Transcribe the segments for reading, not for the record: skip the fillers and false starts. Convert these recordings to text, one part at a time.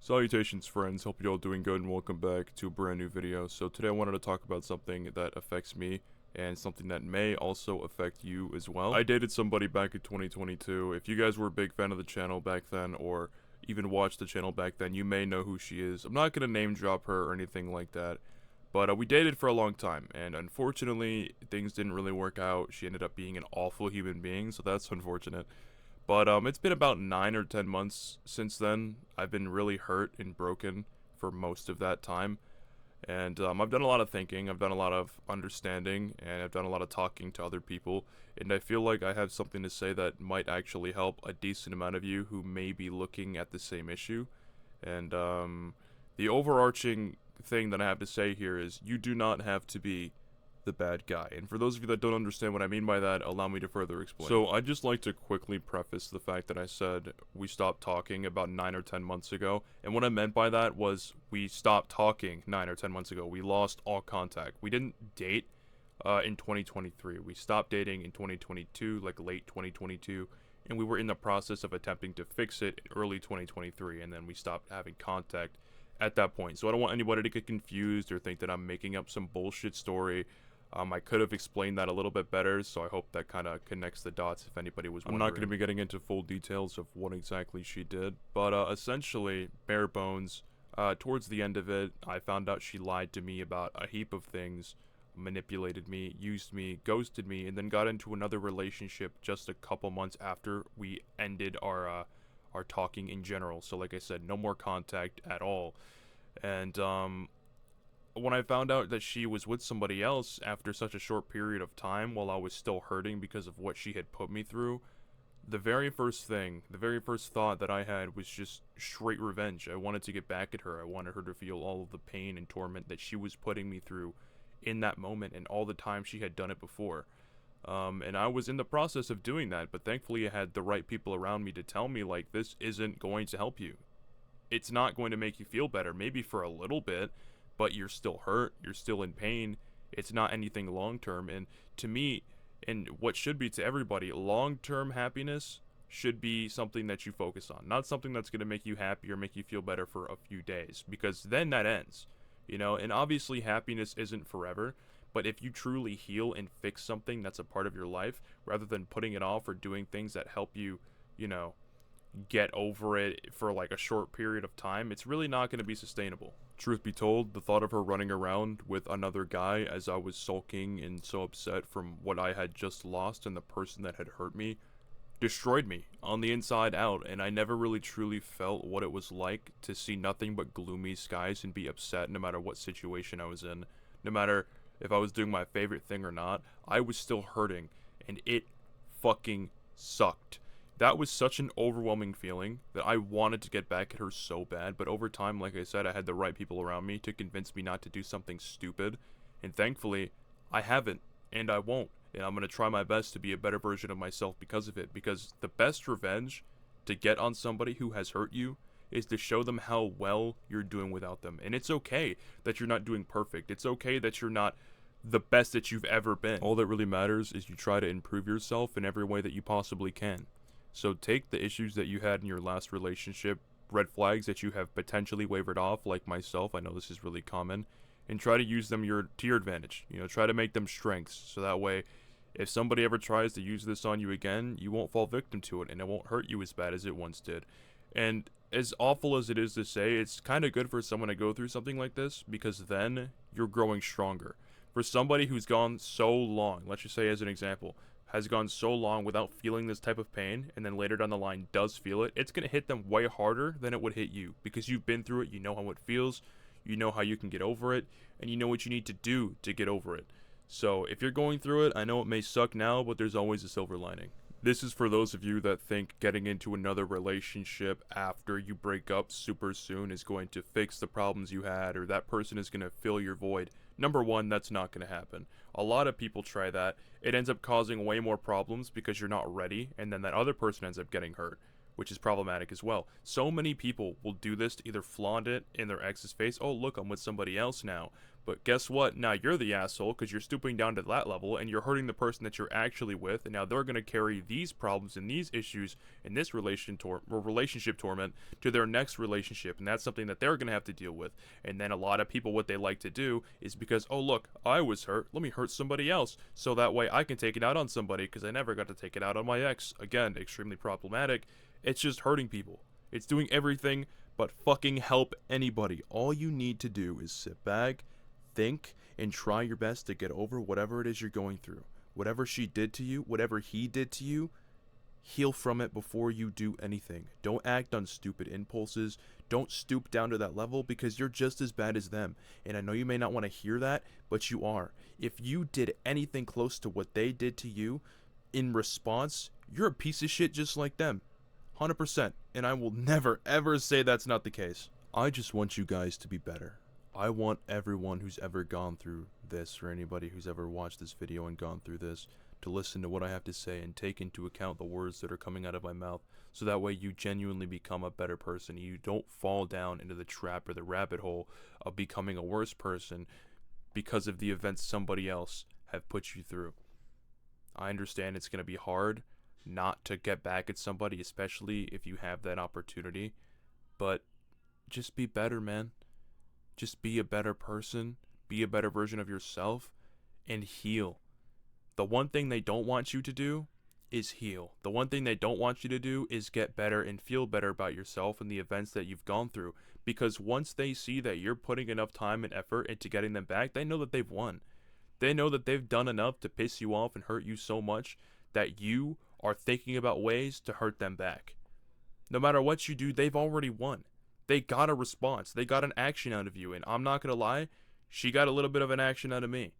Salutations friends, hope you're all doing good and welcome back to a brand new video. So today I wanted to talk about something that affects me and something that may also affect you as well. I dated somebody back in 2022. If you guys were a big fan of the channel back then or even watched the channel back then, you may know who she is. I'm not going to name drop her or anything like that. But we dated for a long time, and unfortunately, things didn't really work out. She ended up being an awful human being, so that's unfortunate. But it's been about 9 or 10 months since then. I've been really hurt and broken for most of that time. And I've done a lot of thinking, I've done a lot of understanding, and I've done a lot of talking to other people. And I feel like I have something to say that might actually help a decent amount of you who may be looking at the same issue. And the overarching thing that I have to say here is you do not have to be the bad guy. And for those of you that don't understand what I mean by that, allow me to further explain. So I'd just like to quickly preface the fact that I said we stopped talking about 9 or 10 months ago. And what I meant by that was we stopped talking 9 or 10 months ago. We lost all contact. We didn't date in 2023. We stopped dating in 2022, like late 2022. And we were in the process of attempting to fix it in early 2023. And then we stopped having contact at that point. So I don't want anybody to get confused or think that I'm making up some bullshit story. I could have explained that a little bit better, so I hope that kind of connects the dots if anybody was wondering. I'm not going to be getting into full details of what exactly she did, but essentially, bare bones, towards the end of it, I found out she lied to me about a heap of things, manipulated me, used me, ghosted me, and then got into another relationship just a couple months after we ended our talking in general. So like I said, no more contact at all. And when I found out that she was with somebody else after such a short period of time while I was still hurting because of what she had put me through, the very first thought that I had was just straight revenge. I wanted to get back at her. I wanted her to feel all of the pain and torment that she was putting me through in that moment and all the time she had done it before. And I was in the process of doing that, but thankfully I had the right people around me to tell me, like, this isn't going to help you. It's not going to make you feel better, maybe for a little bit, but you're still hurt, you're still in pain. It's not anything long-term. And to me, and what should be to everybody, long-term happiness should be something that you focus on, not something that's going to make you happy or make you feel better for a few days, because then that ends, you know. And obviously happiness isn't forever, but if you truly heal and fix something that's a part of your life, rather than putting it off or doing things that help you, you know, get over it for like a short period of time, it's really not going to be sustainable. Truth be told, the thought of her running around with another guy as I was sulking and so upset from what I had just lost and the person that had hurt me destroyed me on the inside out, and I never really truly felt what it was like to see nothing but gloomy skies and be upset no matter what situation I was in. No matter if I was doing my favorite thing or not, I was still hurting, and it fucking sucked. That was such an overwhelming feeling that I wanted to get back at her so bad, but over time, like I said, I had the right people around me to convince me not to do something stupid, and thankfully, I haven't, and I won't, and I'm going to try my best to be a better version of myself because of it, because the best revenge to get on somebody who has hurt you is to show them how well you're doing without them. And it's okay that you're not doing perfect. It's okay that you're not the best that you've ever been. All that really matters is you try to improve yourself in every way that you possibly can. So take the issues that you had in your last relationship, red flags that you have potentially wavered off, like myself, I know this is really common, and try to use them to your advantage. You know, try to make them strengths, so that way, if somebody ever tries to use this on you again, you won't fall victim to it, and it won't hurt you as bad as it once did. And as awful as it is to say, it's kind of good for someone to go through something like this, because then you're growing stronger. For somebody who's gone so long, let's just say as an example, has gone so long without feeling this type of pain, and then later down the line does feel it, it's going to hit them way harder than it would hit you, because you've been through it, you know how it feels, you know how you can get over it, and you know what you need to do to get over it. So if you're going through it, I know it may suck now, but there's always a silver lining. This is for those of you that think getting into another relationship after you break up super soon is going to fix the problems you had, or that person is going to fill your void. Number one, that's not going to happen. A lot of people try that. It ends up causing way more problems because you're not ready, and then that other person ends up getting hurt. which is problematic as well. So many people will do this to either flaunt it in their ex's face. Oh, look, I'm with somebody else now. But guess what? Now you're the asshole because you're stooping down to that level and you're hurting the person that you're actually with. And now they're going to carry these problems and these issues in this relationship torment to their next relationship. And that's something that they're going to have to deal with. And then a lot of people, what they like to do is because, oh, look, I was hurt. Let me hurt somebody else. So that way I can take it out on somebody because I never got to take it out on my ex. Again, extremely problematic. It's just hurting people. It's doing everything but fucking help anybody. All you need to do is sit back, think, and try your best to get over whatever it is you're going through. Whatever she did to you, whatever he did to you, heal from it before you do anything. Don't act on stupid impulses. Don't stoop down to that level because you're just as bad as them. And I know you may not want to hear that, but you are. If you did anything close to what they did to you in response, you're a piece of shit just like them. 100%. And I will never, ever say that's not the case. I just want you guys to be better. I want everyone who's ever gone through this, or anybody who's ever watched this video and gone through this, to listen to what I have to say and take into account the words that are coming out of my mouth, so that way you genuinely become a better person. You don't fall down into the trap or the rabbit hole of becoming a worse person because of the events somebody else have put you through. I understand it's going to be hard not to get back at somebody, especially if you have that opportunity, but just be better, man. Just be a better person, be a better version of yourself, and heal. The one thing they don't want you to do is heal. The one thing they don't want you to do is get better and feel better about yourself and the events that you've gone through. Because once they see that you're putting enough time and effort into getting them back, they know that they've won. They know that they've done enough to piss you off and hurt you so much that you are thinking about ways to hurt them back. No matter what you do, they've already won. They got a response. They got an action out of you. And I'm not going to lie, she got a little bit of an action out of me.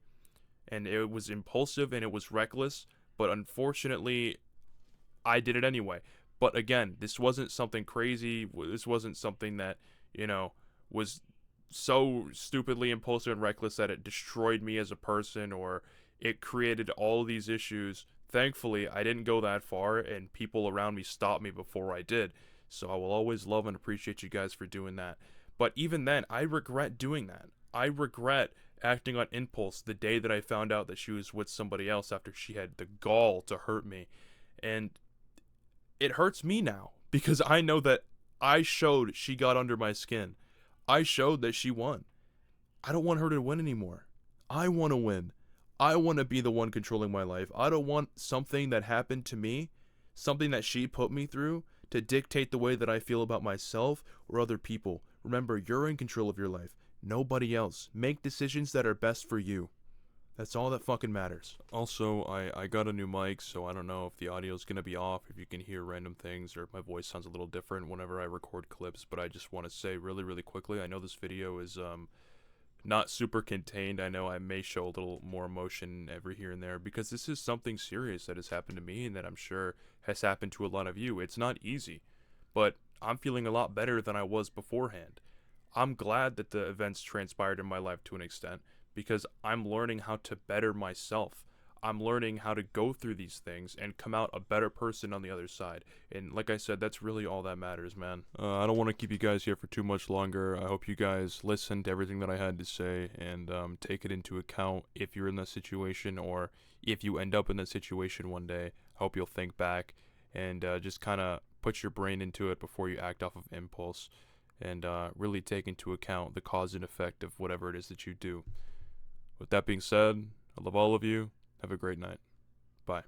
And it was impulsive and it was reckless. But unfortunately, I did it anyway. But again, this wasn't something crazy. This wasn't something that, was so stupidly impulsive and reckless that it destroyed me as a person or it created all these issues. Thankfully, I didn't go that far and people around me stopped me before I did. So I will always love and appreciate you guys for doing that. But even then, I regret doing that. I regret acting on impulse the day that I found out that she was with somebody else after she had the gall to hurt me. And it hurts me now because I know that I showed she got under my skin. I showed that she won. I don't want her to win anymore. I want to win. I want to be the one controlling my life. I don't want something that happened to me, something that she put me through, to dictate the way that I feel about myself or other people. Remember, you're in control of your life. Nobody else. Make decisions that are best for you. That's all that fucking matters. Also, I got a new mic, so I don't know if the audio's gonna be off, if you can hear random things, or if my voice sounds a little different whenever I record clips, but I just want to say really, really quickly, I know this video is, not super contained. I know I may show a little more emotion every here and there because this is something serious that has happened to me and that I'm sure has happened to a lot of you. It's not easy, but I'm feeling a lot better than I was beforehand. I'm glad that the events transpired in my life to an extent because I'm learning how to better myself. I'm learning how to go through these things and come out a better person on the other side. And like I said, that's really all that matters, man. I don't want to keep you guys here for too much longer. I hope you guys listened to everything that I had to say and take it into account if you're in that situation or if you end up in that situation one day. I hope you'll think back and just kind of put your brain into it before you act off of impulse and really take into account the cause and effect of whatever it is that you do. With that being said, I love all of you. Have a great night. Bye.